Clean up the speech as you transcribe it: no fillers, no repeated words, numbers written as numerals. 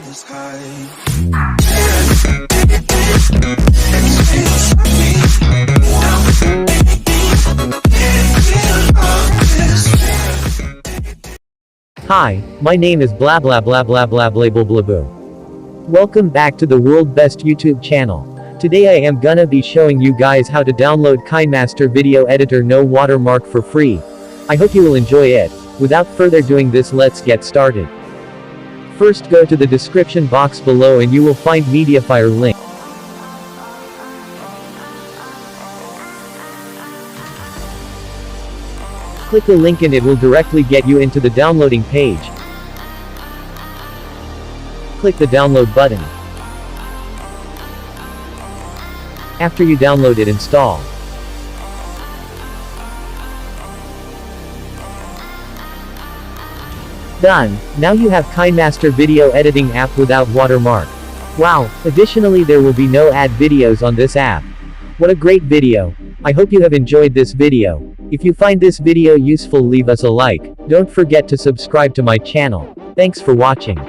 is high. Hi, my name is blah blah blah blah blah blah blah blah boo. Welcome back to the world best YouTube channel. Today I am gonna be showing you guys how to download Kinemaster video editor no watermark for free. I hope you will enjoy it. Without further doing this, let's get started. First, go to the description box below and you will find mediafire link. Click the link and it will directly get you into the downloading page. Click the download button. After you download it, install. Done. Now you have Kinemaster video editing app without watermark. Wow, additionally there will be no ad videos on this app. What a great video. I hope you have enjoyed this video. If you find this video useful, leave us a like. Don't forget to subscribe to my channel. Thanks for watching.